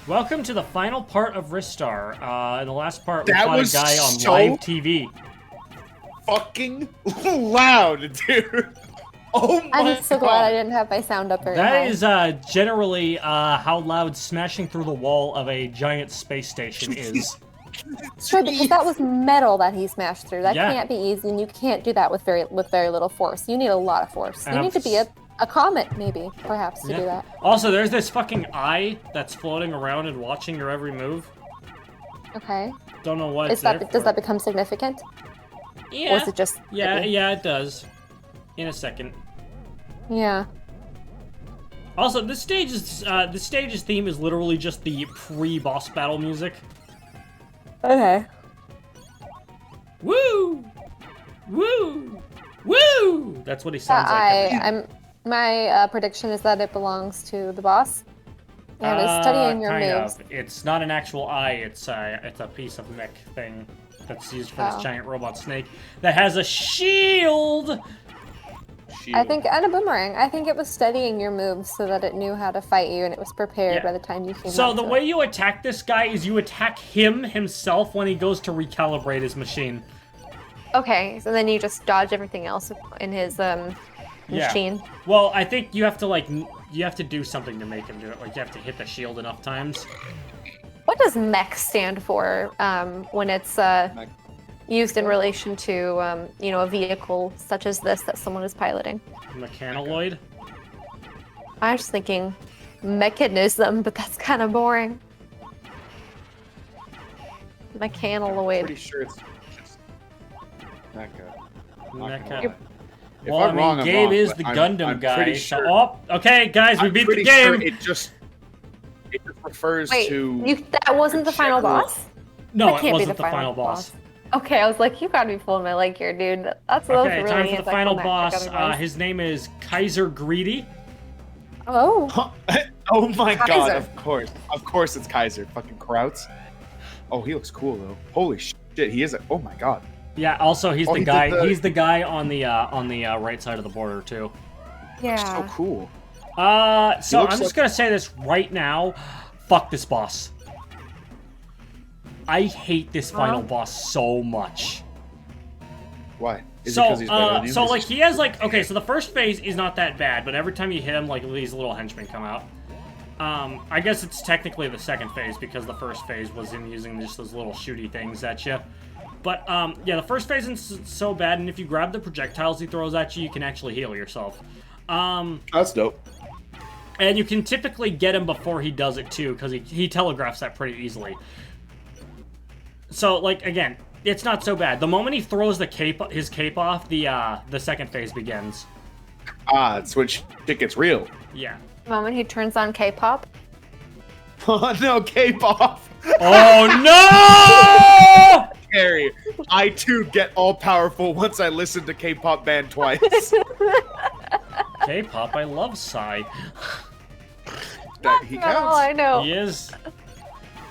Welcome to the final part of Ristar. In the last part, we That fought a was guy on so live TV. Fucking loud, dude. Oh my I'm so glad I God. didn't have my sound up very high. That is generally how loud smashing through the wall of a giant space station is. Sure, because that was metal that he smashed through. That Yeah. can't be easy, and you can't do that with very little force. You need a lot of force. You need to be a comet, maybe, perhaps, to do that. Also, there's this fucking eye that's floating around and watching your every move. Okay. Don't know what Is it's there that does for. that become significant? Yeah. Or is it just Yeah, it does. In a second. Yeah. Also, this stage's theme is literally just the pre-boss battle music. Okay. Woo! Woo! Woo! That's what he sounds like. My prediction is that it belongs to the boss. And is studying your kind moves. of. It's not an actual eye. It's a piece of mech thing that's used for this giant robot snake that has a shield. I think, and a boomerang. I think it was studying your moves so that it knew how to fight you and it was prepared by the time you came So out the to way you attack this guy is you attack him himself when he goes to recalibrate his machine. Okay, so then you just dodge everything else in his machine. Well, I think you have to do something to make him do it. Like you have to hit the shield enough times. What does mech stand for when it's used in relation to a vehicle such as this that someone is piloting? Mechanaloid? I was thinking mechanism, but that's kind of boring. Mechanaloid. Pretty sure it's just Mecha. Mecha. If Well, I'm wrong, I'm Gabe wrong, is but the I'm Gundam guy. pretty So, sure- okay, guys, we I'm beat the pretty game. sure it just refers Wait, to. that wasn't the final general- boss? No, That it can't be wasn't the final boss. Okay, I was like, you gotta be pulling my leg here, dude. That's Okay, really time for the final anticlimactic boss. otherwise. His name is Kaiser Greedy. Oh. Oh my God! Kaiser. Of course, it's Kaiser. Fucking Krauts. Oh, he looks cool though. Holy shit, he is a. Oh my God. Yeah. Also, he's the he did guy. the- He's the guy on the right side of the border too. Yeah. So cool. So I'm looks just like- gonna say this right now. Fuck this boss. I hate this final boss so much. Why? Is it So, 'cause he's better than you? so Is like it- he has like okay, so the first phase is not that bad, but every time you hit him, like these little henchmen come out. I guess it's technically the second phase because the first phase was him using just those little shooty things at you. But yeah, the first phase isn't so bad, and if you grab the projectiles he throws at you, you can actually heal yourself. That's dope. And you can typically get him before he does it too, because he telegraphs that pretty easily. So like again, it's not so bad. The moment he throws his cape off, the second phase begins. Ah, it's when shit gets real. Yeah. The moment he turns on K-pop. Oh no, K-pop. Oh no! Harry, I too get all powerful once I listen to K-pop band twice. K-pop, I love Psy. That he That's all I counts. know. He is.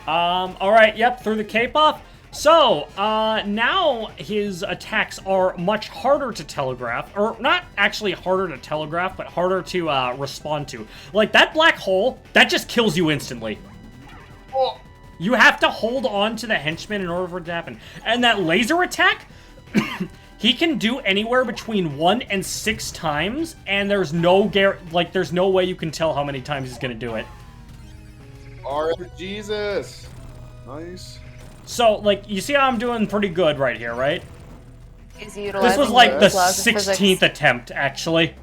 Alright, yep, through the cape off. So, now his attacks are much harder to telegraph, or not actually harder to telegraph, but harder to, respond to. Like, that black hole, that just kills you instantly. Oh. You have to hold on to the henchman in order for it to happen. And that laser attack, he can do anywhere between 1 and 6 times, and there's no there's no way you can tell how many times he's gonna do it. Jesus. Nice. So, like, you see how I'm doing pretty good right here, right? He's utilizing This was like the laws of 16th physics. attempt, actually.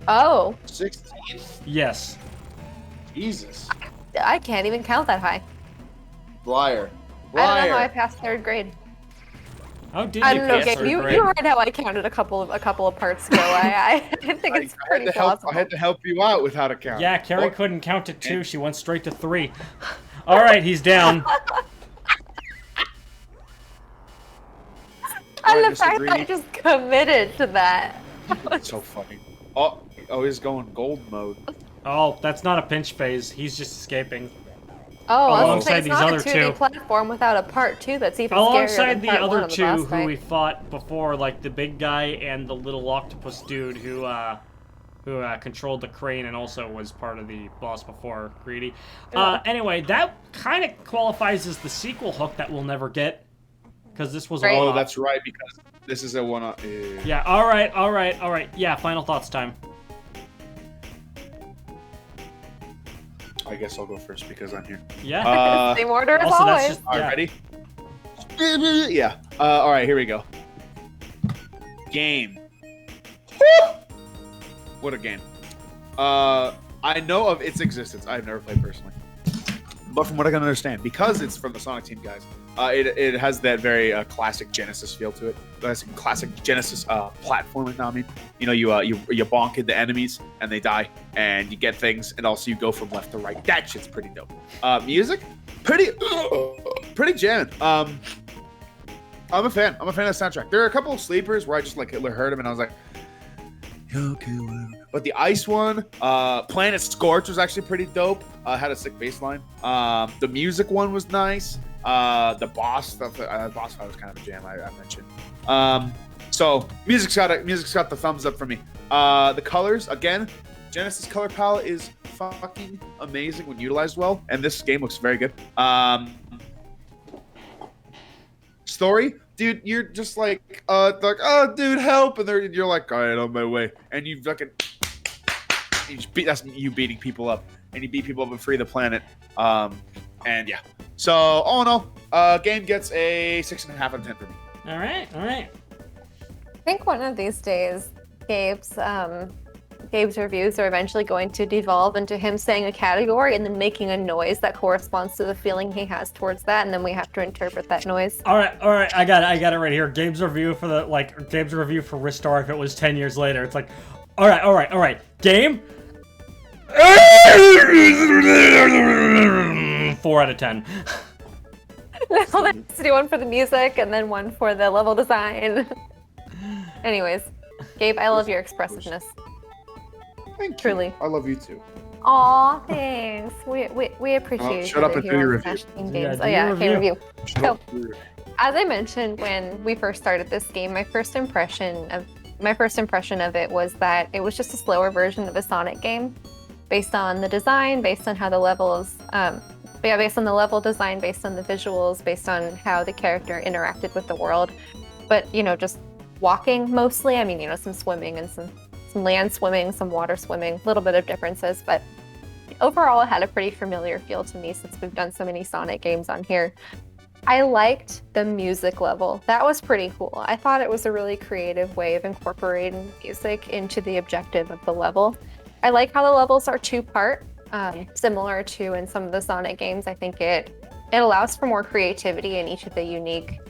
Oh, 16. Yes. Jesus. I can't even count that high. Liar. I don't know how I Liar. passed 3rd grade. How did I you don't know, pass Gabe. third You grade? heard how I counted a couple of parts ago. I think it's pretty plausible. I had to help you out with how to count. Yeah, Carrie Oh, couldn't count to 2. She went straight to 3. All right, he's down. And I the fact that I disagree. just committed to that. It's so funny. Oh, he's going gold mode. Oh, that's not a pinch phase. He's just escaping. Oh, I was Alongside gonna say, it's these not other a 2D two. platform without a part 2 that's even scarier Alongside than the part 1 other of the two boss who we fight. fought before, like the big guy and the little octopus dude who who controlled the crane and also was part of the boss before Greedy. Anyway, that kind of qualifies as the sequel hook that we'll never get, because this was Oh, that's right, because this is a one-off. Yeah, all right. Yeah, final thoughts time. I guess I'll go first because I'm here. Yeah. Same order as also, always. All right, ready? Yeah. All right, here we go. Game. What a game. I know of its existence. I've never played personally. But from what I can understand, because it's from the Sonic team guys, it has that very classic Genesis feel to it. Classic Genesis platforming. I mean, you know, you bonk into enemies and they die, and you get things, and also you go from left to right. That shit's pretty dope. Music, pretty jamming. I'm a fan. I'm a fan of the soundtrack. There are a couple of sleepers where I just like heard them and I was like, okay, whatever. But the ice one, Planet Scorch was actually pretty dope. Had a sick bass line. The music one was nice. The boss stuff, boss fight was kind of a jam. I mentioned. So music's got the thumbs up for me. The colors, again, Genesis color palette is fucking amazing when utilized well, and this game looks very good. Story, dude, you're just like, oh, dude, help, and you're like, all right, on my way, and you fucking, that's you beating people up, and you beat people up and free the planet, and yeah. So all in all, game gets a 6.5 out of 10 for me. All right. I think one of these days, Gabe's reviews are eventually going to devolve into him saying a category and then making a noise that corresponds to the feeling he has towards that, and then we have to interpret that noise. All right. I got it right here. Gabe's review for Ristar if it was 10 years later. It's like, all right. Game. 4 out of 10. Now let's do one for the music and then one for the level design. Anyways, Gabe, I love your expressiveness. Thank Truly. you. I love you too. Aw, thanks. We appreciate you. Shut up and do your review. Review. Shut So, up. as I mentioned when we first started this game, my first impression of it was that it was just a slower version of a Sonic game, based on the design, based on how the levels, based on the level design, based on the visuals, based on how the character interacted with the world. But just walking mostly. I mean, some swimming and some land swimming, some water swimming, a little bit of differences, but overall it had a pretty familiar feel to me since we've done so many Sonic games on here. I liked the music level. That was pretty cool. I thought it was a really creative way of incorporating music into the objective of the level. I like how the levels are two-part, similar to in some of the Sonic games. I think it allows for more creativity in each of the unique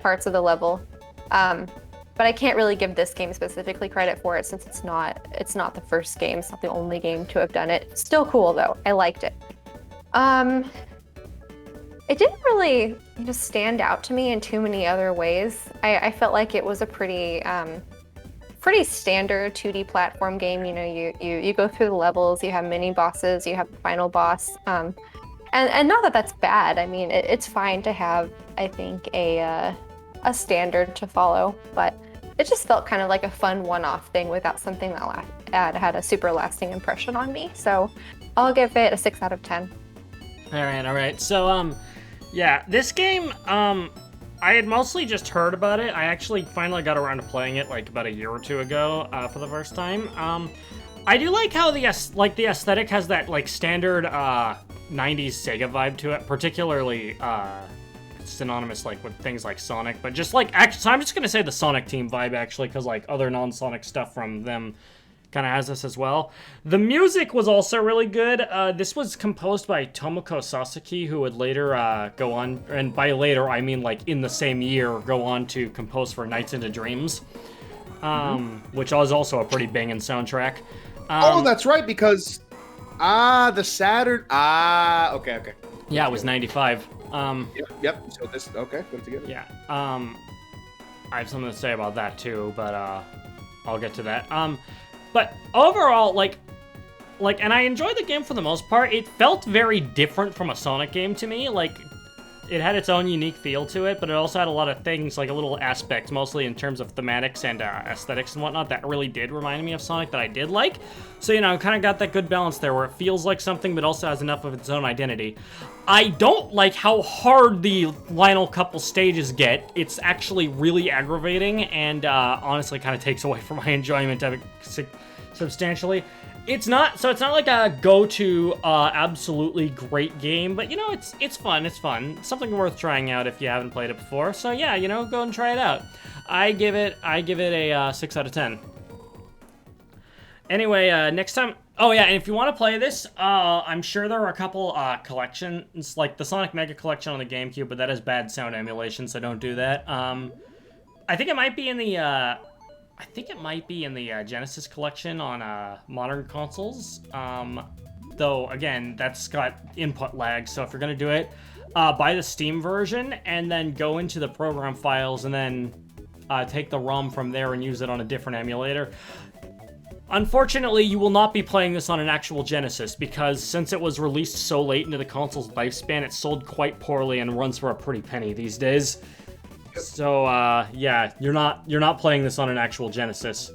parts of the level. But I can't really give this game specifically credit for it since it's not the first game. It's not the only game to have done it. Still cool though. I liked it. It didn't really stand out to me in too many other ways. I felt like it was a pretty standard 2D platform game. You go through the levels, you have mini bosses, you have the final boss. And not that that's bad. I mean, it's fine to have, I think, a standard to follow, but it just felt kind of like a fun one-off thing without something that had a super lasting impression on me. So I'll give it a 6 out of 10. All right. So, yeah, this game, I had mostly just heard about it. I actually finally got around to playing it like about a year or two ago for the first time. I do like how the aesthetic has that like standard 90s Sega vibe to it, particularly synonymous like with things like Sonic, but just like so I'm just gonna say the Sonic team vibe actually, because like other non-Sonic stuff from them kind of has this as well. The music was also really good. This was composed by Tomoko Sasaki, who would later go on, and by later I mean like in the same year, go on to compose for Nights into Dreams, which was also a pretty banging soundtrack. Oh, that's right, because the Saturn. Okay. Yeah, it was 95. Yep. So this, okay, put it together. Yeah. I have something to say about that too, but I'll get to that. But overall, like, and I enjoyed the game for the most part. It felt very different from a Sonic game to me. Like, it had its own unique feel to it, but it also had a lot of things, like a little aspect, mostly in terms of thematics and aesthetics and whatnot, that really did remind me of Sonic that I did like. So, you know, kind of got that good balance there where it feels like something, but also has enough of its own identity. I don't like how hard the final couple stages get. It's actually really aggravating and honestly kind of takes away from my enjoyment of it substantially. It's not like a go-to absolutely great game, but you know, it's fun. It's fun. Something worth trying out if you haven't played it before. So yeah, you know, go and try it out. I give it a 6 out of 10. Anyway, next time. Oh yeah, and if you want to play this, I'm sure there are a couple collections, like the Sonic Mega Collection on the GameCube, but that has bad sound emulation, so don't do that. I think it might be in the Genesis collection on modern consoles. Though again, that's got input lag, so if you're gonna do it, buy the Steam version and then go into the program files and then take the ROM from there and use it on a different emulator. Unfortunately, you will not be playing this on an actual Genesis, because since it was released so late into the console's lifespan, it sold quite poorly and runs for a pretty penny these days. So, yeah, you're not playing this on an actual Genesis.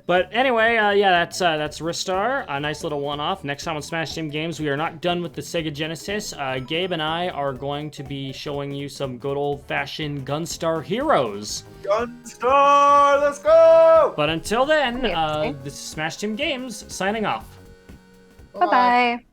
But anyway, yeah, that's Ristar, a nice little one-off. Next time on Smash Team Games, we are not done with the SEGA Genesis. Gabe and I are going to be showing you some good old-fashioned Gunstar Heroes. Gunstar, let's go! But until then, this is Smash Team Games, signing off. Bye-bye.